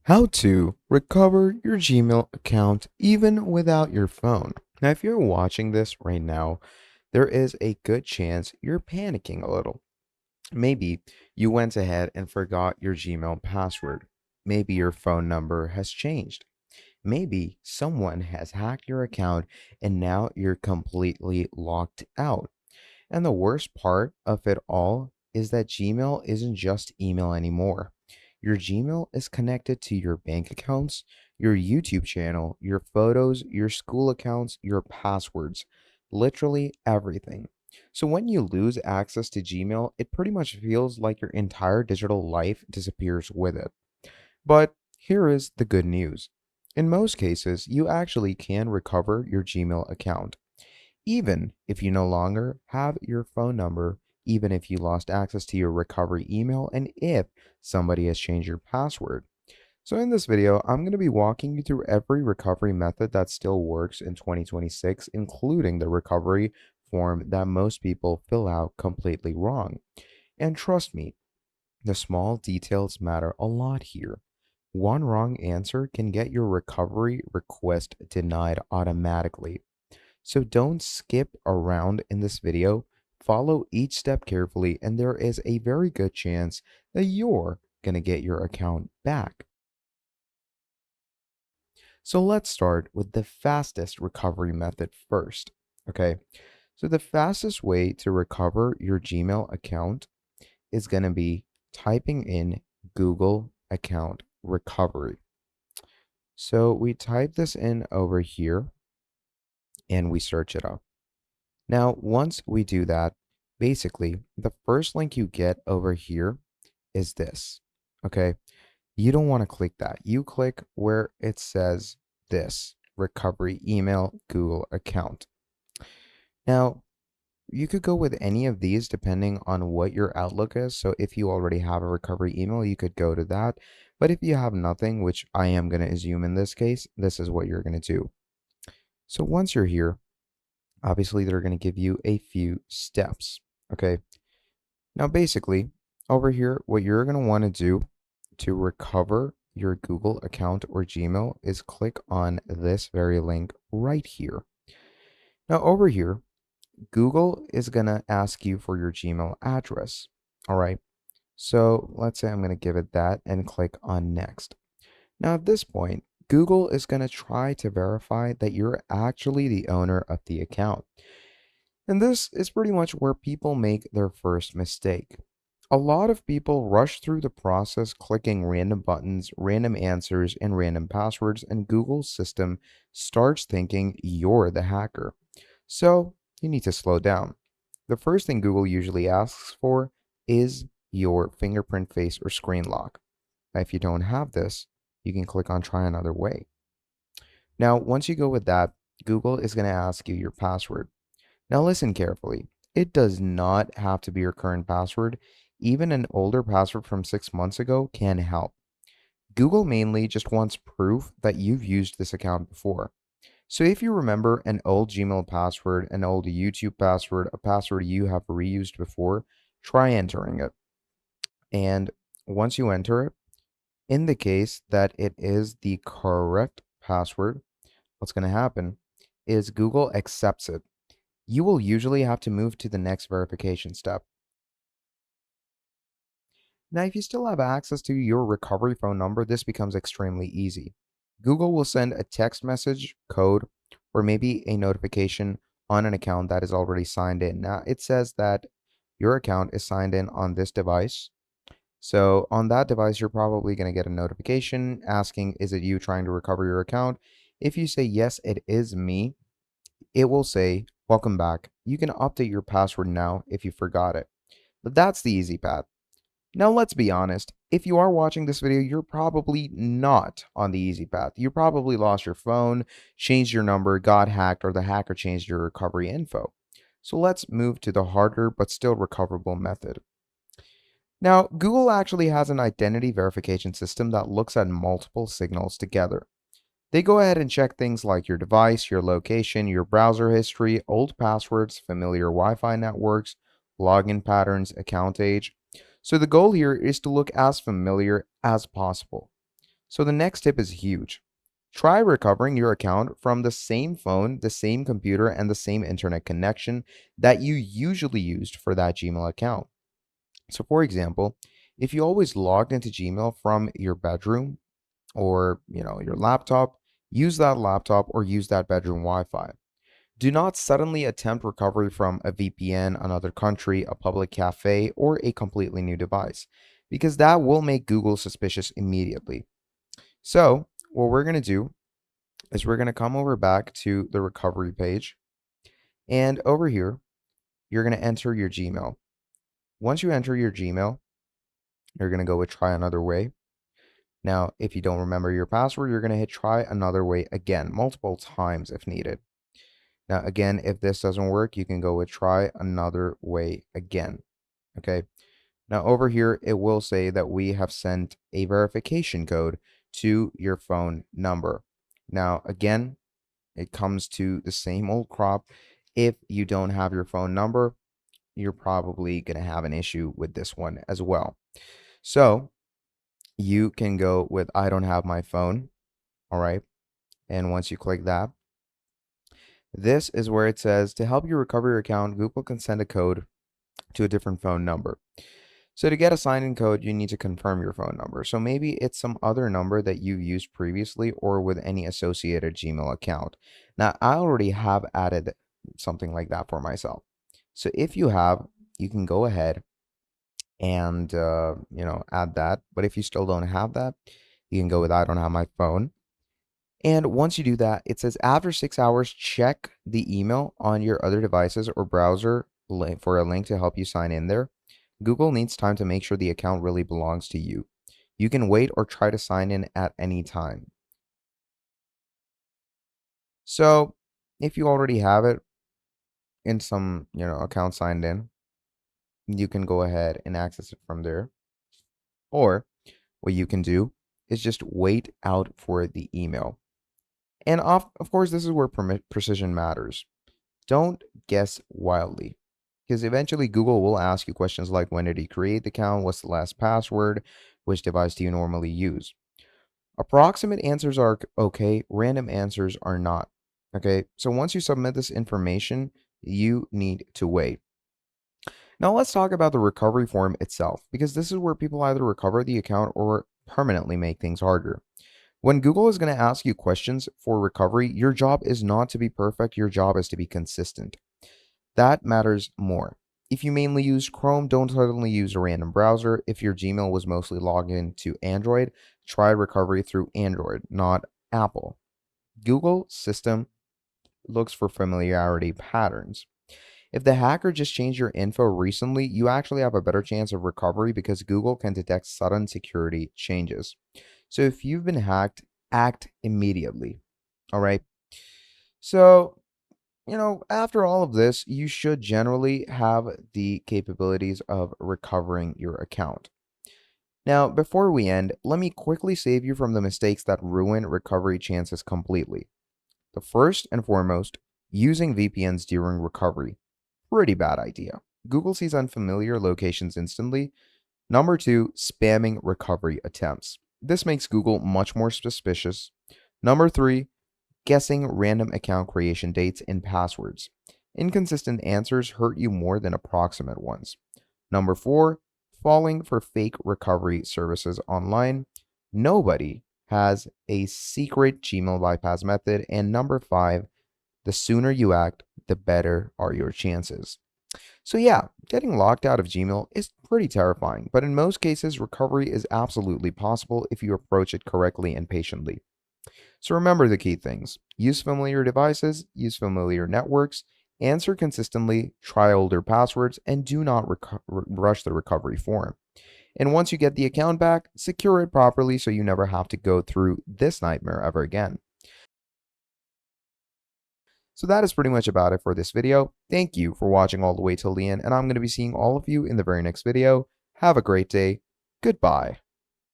How to recover your Gmail account even without your phone. Now, if you're watching this right now, there is a good chance you're panicking a little. Maybe you went ahead and forgot your Gmail password. Maybe your phone number has changed. Maybe someone has hacked your account and now you're completely locked out. And the worst part of it all is that Gmail isn't just email anymore. Your Gmail is connected to your bank accounts, your YouTube channel, your photos, your school accounts, your passwords, literally everything. So when you lose access to Gmail, it pretty much feels like your entire digital life disappears with it. But here is the good news. In most cases, you actually can recover your Gmail account even if you no longer have your phone number, even if you lost access to your recovery email, and if somebody has changed your password. So, in this video, I'm going to be walking you through every recovery method that still works in 2026, including the recovery form that most people fill out completely wrong. And trust me, the small details matter a lot here. One wrong answer can get your recovery request denied automatically. So don't skip around in this video. Follow each step carefully, and there is a very good chance that you're going to get your account back. So let's start with the fastest recovery method first. Okay, so the fastest way to recover your Gmail account is going to be typing in Google account recovery. So we type this in over here and we search it up. Now, once we do that, basically, the first link you get over here is this. Okay. You don't want to click that. You click where it says this recovery email Google account. Now, you could go with any of these depending on what your outlook is. So, if you already have a recovery email, you could go to that. But if you have nothing, which I am going to assume in this case, this is what you're going to do. So, once you're here, obviously, they're going to give you a few steps. Okay. Now, basically, over here, what you're going to want to do to recover your Google account or Gmail is click on this very link right here. Now, over here, Google is going to ask you for your Gmail address. All right. So let's say I'm going to give it that and click on next. Now, at this point, Google is going to try to verify that you're actually the owner of the account. And this is pretty much where people make their first mistake. A lot of people rush through the process clicking random buttons, random answers, and random passwords, and Google's system starts thinking you're the hacker. So you need to slow down. The first thing Google usually asks for is your fingerprint face or screen lock. Now, if you don't have this, you can click on try another way. Now, once you go with that, Google is going to ask you your password. Now listen carefully. It does not have to be your current password. Even an older password from 6 months ago can help. Google mainly just wants proof that you've used this account before. So if you remember an old Gmail password, an old YouTube password, a password you have reused before, try entering it. And once you enter it, in the case that it is the correct password, what's going to happen is Google accepts it. You will usually have to move to the next verification step. Now, if you still have access to your recovery phone number, this becomes extremely easy. Google will send a text message, code, or maybe a notification on an account that is already signed in. Now, it says that your account is signed in on this device. So, on that device, you're probably going to get a notification asking, is it you trying to recover your account? If you say, yes, it is me, it will say, welcome back. You can update your password now if you forgot it. But that's the easy path. Now, let's be honest. If you are watching this video, you're probably not on the easy path. You probably lost your phone, changed your number, got hacked, or the hacker changed your recovery info. So let's move to the harder but still recoverable method. Now, Google actually has an identity verification system that looks at multiple signals together. They go ahead and check things like your device, your location, your browser history, old passwords, familiar Wi Fi networks, login patterns, account age. So the goal here is to look as familiar as possible. So the next tip is huge. Try recovering your account from the same phone, the same computer, and the same internet connection that you usually used for that Gmail account. So for example, if you always logged into Gmail from your bedroom or, your laptop, use that laptop or use that bedroom Wi-Fi. Do not suddenly attempt recovery from a VPN, another country, a public cafe, or a completely new device, because that will make Google suspicious immediately. So, what we're going to do is we're going to come over back to the recovery page, and over here, you're going to enter your Gmail. Once you enter your Gmail, you're going to go with try another way. Now, if you don't remember your password, you're going to hit try another way again, multiple times if needed. Now, again, if this doesn't work, you can go with try another way again. Okay. Now, over here, it will say that we have sent a verification code to your phone number. Now, again, it comes to the same old crop. If you don't have your phone number, you're probably going to have an issue with this one as well. So you can go with I don't have my phone. All right. And once you click that, this is where it says to help you recover your account, Google can send a code to a different phone number. So to get a sign-in code, you need to confirm your phone number. So maybe it's some other number that you used previously or with any associated Gmail account. Now, I already have added something like that for myself. So if you have, you can go ahead and, add that. But if you still don't have that, you can go with I don't have my phone. And once you do that, it says after 6 hours, check the email on your other devices or browser for a link to help you sign in there. Google needs time to make sure the account really belongs to you. You can wait or try to sign in at any time. So if you already have it in some, account signed in, you can go ahead and access it from there. Or what you can do is just wait out for the email. And of course, this is where precision matters. Don't guess wildly, because eventually Google will ask you questions like when did you create the account, what's the last password, which device do you normally use. Approximate answers are okay, random answers are not. Okay, so once you submit this information, you need to wait. Now let's talk about the recovery form itself, because this is where people either recover the account or permanently make things harder. When Google is going to ask you questions for recovery, your job is not to be perfect, your job is to be consistent. That matters more. If you mainly use Chrome, don't suddenly use a random browser. If your Gmail was mostly logged into Android, try recovery through Android, not Apple. Google system looks for familiarity patterns. If the hacker just changed your info recently, you actually have a better chance of recovery because Google can detect sudden security changes. So if you've been hacked, act immediately. All right. So, after all of this, you should generally have the capabilities of recovering your account. Now, before we end, let me quickly save you from the mistakes that ruin recovery chances completely. The first and foremost, using VPNs during recovery. Pretty bad idea. Google sees unfamiliar locations instantly. Number two, spamming recovery attempts. This makes Google much more suspicious. Number three, guessing random account creation dates and passwords. Inconsistent answers hurt you more than approximate ones. Number four, falling for fake recovery services online. Nobody has a secret Gmail bypass method. And number five, the sooner you act, the better are your chances. So yeah, getting locked out of Gmail is pretty terrifying, but in most cases, recovery is absolutely possible if you approach it correctly and patiently. So remember the key things. Use familiar devices, use familiar networks, answer consistently, try older passwords, and do not rush the recovery form. And once you get the account back, secure it properly so you never have to go through this nightmare ever again. So that is pretty much about it for this video. Thank you for watching all the way till the end, and I'm going to be seeing all of you in the very next video. Have a great day. Goodbye.